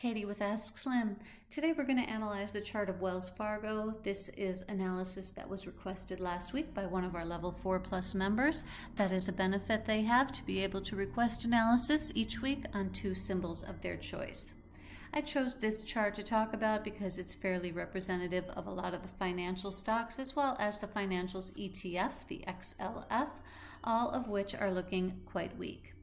Katie with askSlim. Today we're going to analyze the chart of Wells Fargo. This is analysis that was requested last week by one of our level 4+ members. That is a benefit they have to be able to request analysis each week on 2 symbols of their choice. I chose this chart to talk about because it's fairly representative of a lot of the financial stocks as well as the financials ETF, the XLF, all of which are looking quite weak.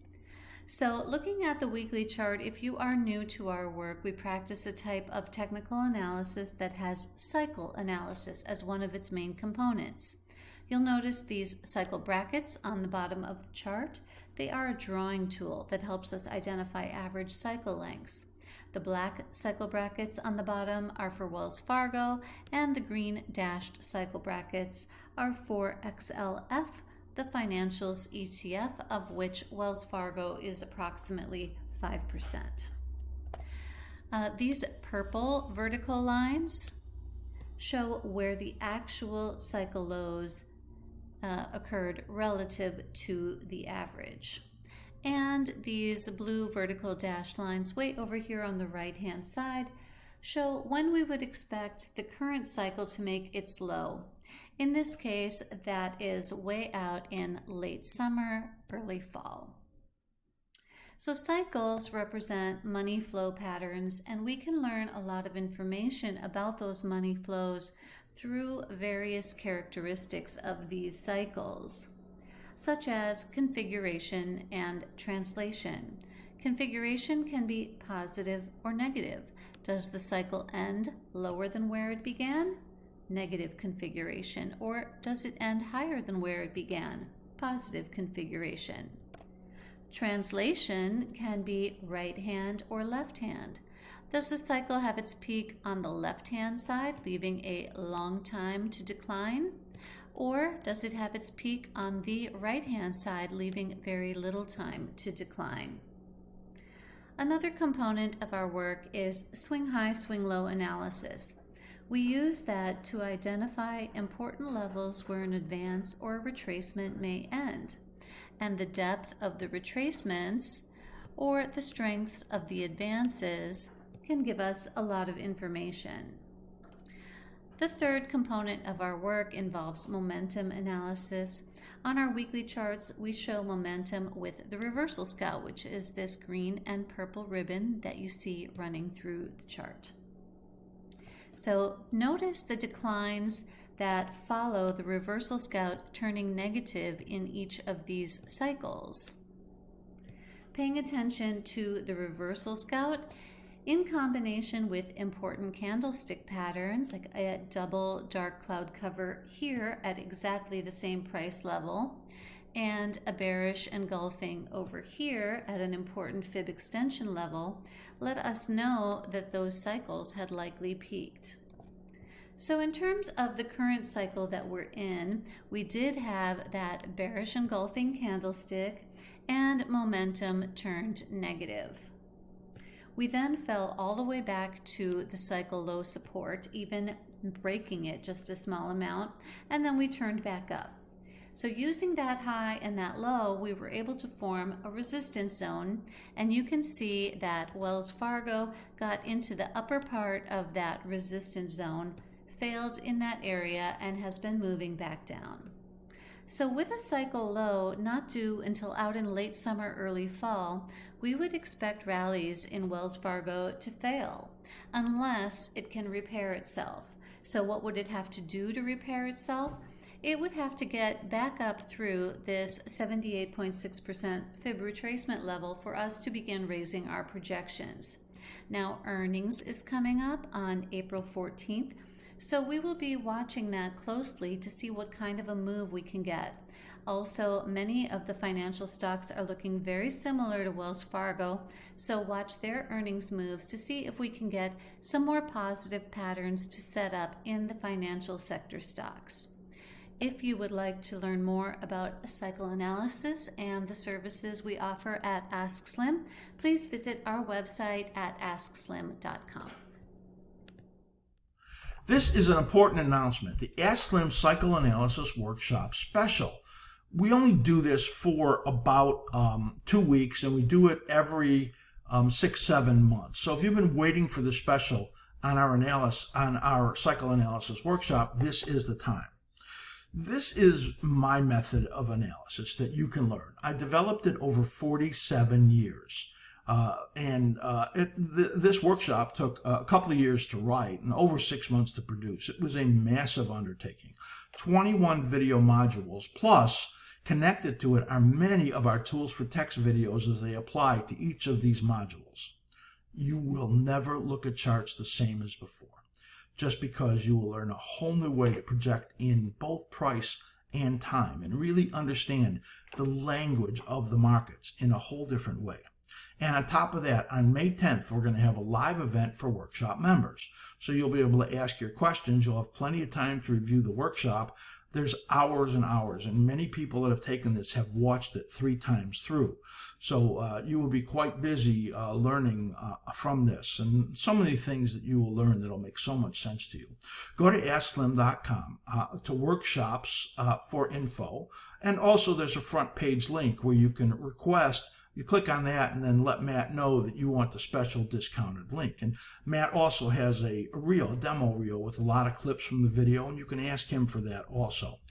So looking at the weekly chart, if you are new to our work, we practice a type of technical analysis that has cycle analysis as one of its main components. You'll notice these cycle brackets on the bottom of the chart. They are a drawing tool that helps us identify average cycle lengths. The black cycle brackets on the bottom are for Wells Fargo, and the green dashed cycle brackets are for XLF, the financials ETF, of which Wells Fargo is approximately 5%. These purple vertical lines show where the actual cycle lows occurred relative to the average. And these blue vertical dashed lines way over here on the right-hand side show when we would expect the current cycle to make its low. In this case, that is way out in late summer, early fall. So cycles represent money flow patterns, and we can learn a lot of information about those money flows through various characteristics of these cycles, such as configuration and translation. Configuration can be positive or negative. Does the cycle end lower than where it began? Negative configuration. Or does it end higher than where it began? Positive configuration. Translation can be right hand or left hand. Does the cycle have its peak on the left hand side, leaving a long time to decline? Or does it have its peak on the right hand side, leaving very little time to decline? Another component of our work is swing high, swing low analysis. We use that to identify important levels where an advance or a retracement may end, and the depth of the retracements or the strength of the advances can give us a lot of information. The third component of our work involves momentum analysis. On our weekly charts, we show momentum with the reversal scout, which is this green and purple ribbon that you see running through the chart. So notice the declines that follow the reversal scout turning negative in each of these cycles. Paying attention to the reversal scout in combination with important candlestick patterns, like a double dark cloud cover here at exactly the same price level, and a bearish engulfing over here at an important fib extension level, let us know that those cycles had likely peaked. So in terms of the current cycle that we're in, we did have that bearish engulfing candlestick and momentum turned negative. We then fell all the way back to the cycle low support, even breaking it just a small amount, and then we turned back up. So using that high and that low, we were able to form a resistance zone, and you can see that Wells Fargo got into the upper part of that resistance zone, failed in that area, and has been moving back down. So with a cycle low not due until out in late summer, early fall, we would expect rallies in Wells Fargo to fail unless it can repair itself. So what would it have to do to repair itself? It would have to get back up through this 78.6% fib retracement level for us to begin raising our projections. Now, earnings is coming up on April 14th. So we will be watching that closely to see what kind of a move we can get. Also, many of the financial stocks are looking very similar to Wells Fargo, so watch their earnings moves to see if we can get some more positive patterns to set up in the financial sector stocks. If you would like to learn more about cycle analysis and the services we offer at askSlim, please visit our website at askSlim.com. This is an important announcement, the askSlim Cycle Analysis Workshop Special. We only do this for about 2 weeks, and we do it every 6-7 months. So if you've been waiting for the special on our cycle analysis workshop, this is the time. This is my method of analysis that you can learn. I developed it over 47 years. This workshop took a couple of years to write and over 6 months to produce. It was a massive undertaking. 21 video modules, plus connected to it are many of our tools for text videos as they apply to each of these modules. You will never look at charts the same as before, just because you will learn a whole new way to project in both price and time and really understand the language of the markets in a whole different way. And on top of that, on May 10th, we're going to have a live event for workshop members. So you'll be able to ask your questions. You'll have plenty of time to review the workshop. There's hours and hours, and many people that have taken this have watched it 3 times through. So you will be quite busy learning from this, and so many things that you will learn that will make so much sense to you. Go to askSlim.com to workshops for info, and also there's a front page link where you can request. You click on that and then let Matt know that you want the special discounted link. And Matt also has a demo reel with a lot of clips from the video, and you can ask him for that also.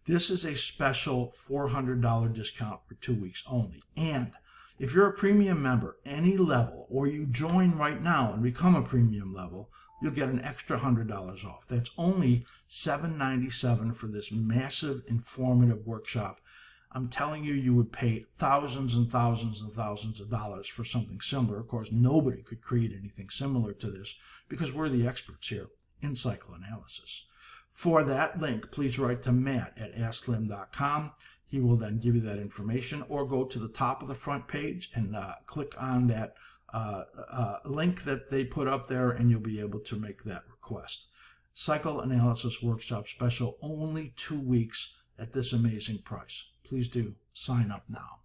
This is a special $400 discount for 2 weeks only. And if you're a premium member, any level, or you join right now and become a premium level, you'll get an extra $100 off. That's only $797 for this massive, informative workshop. I'm telling you, you would pay thousands and thousands and thousands of dollars for something similar. Of course, nobody could create anything similar to this because we're the experts here in cycle analysis. For that link, please write to Matt at askSlim.com. He will then give you that information, or go to the top of the front page and click on that link that they put up there, and you'll be able to make that request. Cycle Analysis Workshop Special, only 2 weeks at this amazing price. Please do sign up now.